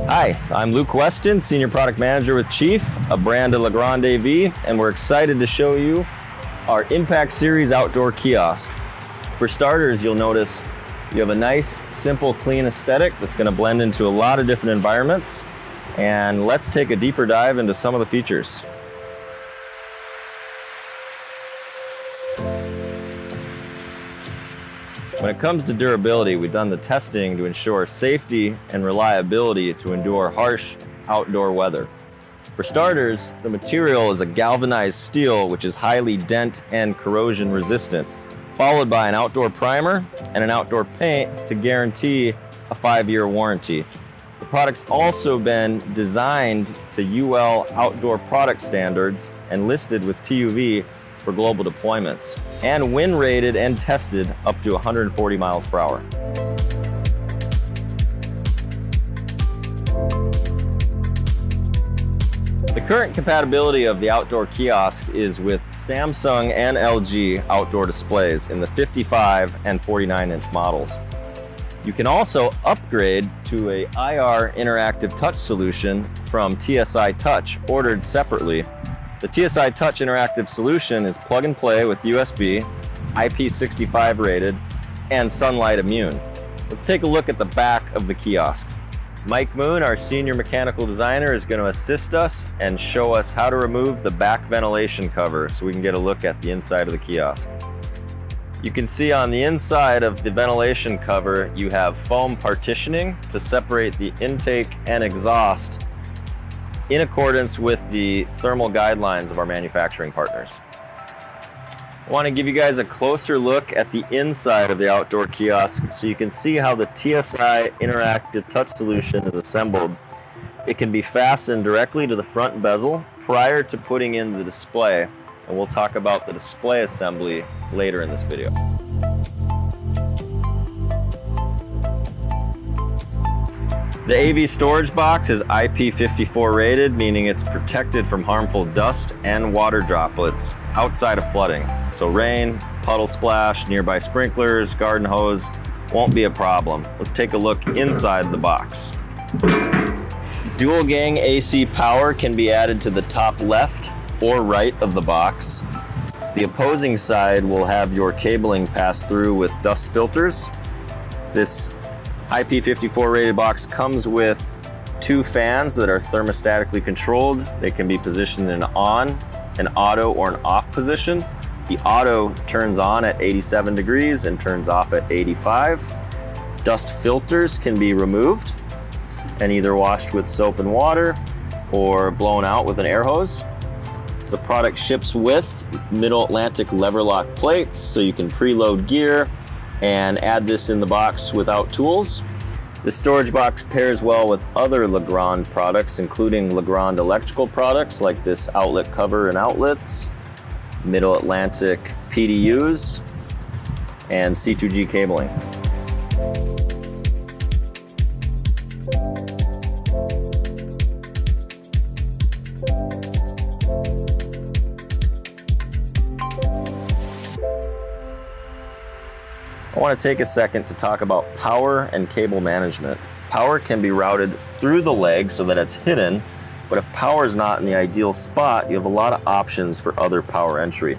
Hi, I'm Luke Westin, Senior Product Manager with Chief, a brand of Legrand AV, and we're excited to show you our Impact Series Outdoor Kiosk. For starters, you'll notice you have a nice, simple, clean aesthetic that's going to blend into a lot of different environments. And let's take a deeper dive into some of the features. When it comes to durability, we've done the testing to ensure safety and reliability to endure harsh outdoor weather. For starters, the material is a galvanized steel which is highly dent and corrosion resistant, followed by an outdoor primer and an outdoor paint to guarantee a 5-year warranty. The product's also been designed to UL outdoor product standards and listed with TUV for global deployments, and wind rated and tested up to 140 miles per hour. The current compatibility of the outdoor kiosk is with Samsung and LG outdoor displays in the 55 and 49-inch models. You can also upgrade to a IR interactive touch solution from TSI Touch, ordered separately. The TSI Touch interactive solution is plug and play with USB, IP65 rated, and sunlight immune. Let's take a look at the back of the kiosk. Mike Moon, our senior mechanical designer, is going to assist us and show us how to remove the back ventilation cover so we can get a look at the inside of the kiosk. You can see on the inside of the ventilation cover, you have foam partitioning to separate the intake and exhaust in accordance with the thermal guidelines of our manufacturing partners. I want to give you guys a closer look at the inside of the outdoor kiosk so you can see how the TSI interactive touch solution is assembled. It can be fastened directly to the front bezel prior to putting in the display, and we'll talk about the display assembly later in this video. The AV storage box is IP54 rated, meaning it's protected from harmful dust and water droplets outside of flooding. So rain, puddle splash, nearby sprinklers, garden hose won't be a problem. Let's take a look inside the box. Dual gang AC power can be added to the top left or right of the box. The opposing side will have your cabling pass through with dust filters. This IP54 rated box comes with 2 fans that are thermostatically controlled. They can be positioned in on, an auto, or an off position. The auto turns on at 87 degrees and turns off at 85. Dust filters can be removed and either washed with soap and water or blown out with an air hose. The product ships with Middle Atlantic lever lock plates, so you can preload gear and add this in the box without tools. The storage box pairs well with other Legrand products, including Legrand electrical products like this outlet cover and outlets, Middle Atlantic PDUs, and C2G cabling. I want to take a second to talk about power and cable management. Power can be routed through the leg so that it's hidden, but if power is not in the ideal spot, you have a lot of options for other power entry.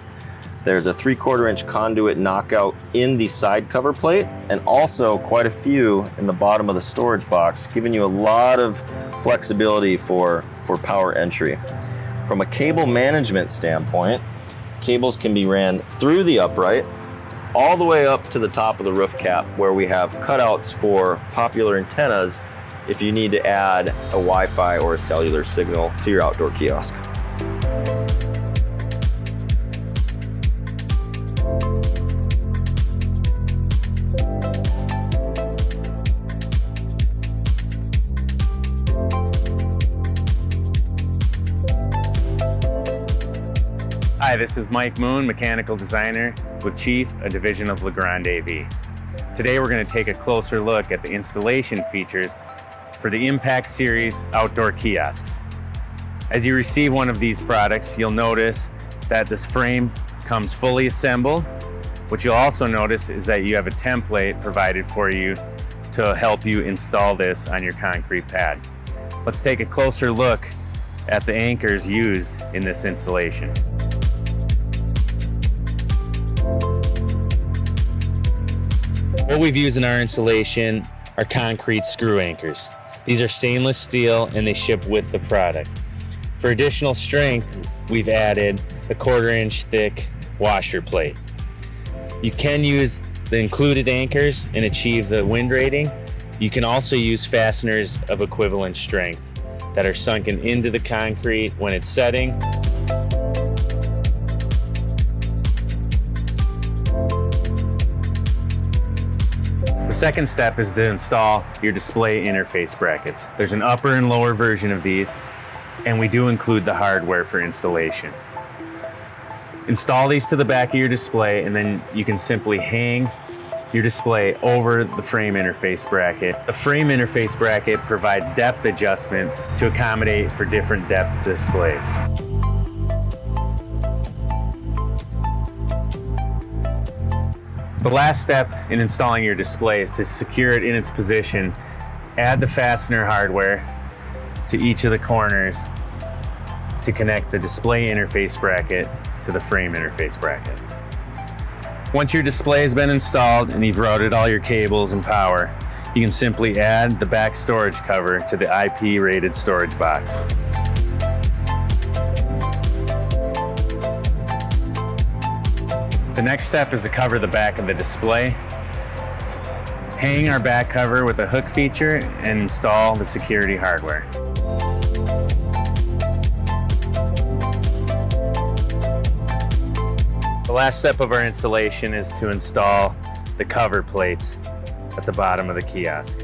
There's a 3/4 inch conduit knockout in the side cover plate, and also quite a few in the bottom of the storage box, giving you a lot of flexibility for power entry. From a cable management standpoint, cables can be ran through the upright all the way up to the top of the roof cap, where we have cutouts for popular antennas if you need to add a Wi-Fi or a cellular signal to your outdoor kiosk. Hi, this is Mike Moon, mechanical designer with Chief, a division of Legrand AV. Today we're going to take a closer look at the installation features for the Impact Series outdoor kiosks. As you receive one of these products, you'll notice that this frame comes fully assembled. What you'll also notice is that you have a template provided for you to help you install this on your concrete pad. Let's take a closer look at the anchors used in this installation. What we've used in our installation are concrete screw anchors. These are stainless steel and they ship with the product. For additional strength, we've added a 1/4 inch thick washer plate. You can use the included anchors and achieve the wind rating. You can also use fasteners of equivalent strength that are sunken into the concrete when it's setting. The second step is to install your display interface brackets. There's an upper and lower version of these, and we do include the hardware for installation. Install these to the back of your display, and then you can simply hang your display over the frame interface bracket. The frame interface bracket provides depth adjustment to accommodate for different depth displays. The last step in installing your display is to secure it in its position. Add the fastener hardware to each of the corners to connect the display interface bracket to the frame interface bracket. Once your display has been installed and you've routed all your cables and power, you can simply add the back storage cover to the IP rated storage box. The next step is to cover the back of the display. Hang our back cover with a hook feature and install the security hardware. The last step of our installation is to install the cover plates at the bottom of the kiosk.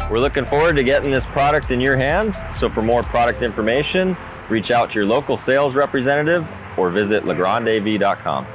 We're looking forward to getting this product in your hands. So for more product information, reach out to your local sales representative or visit legrandav.com.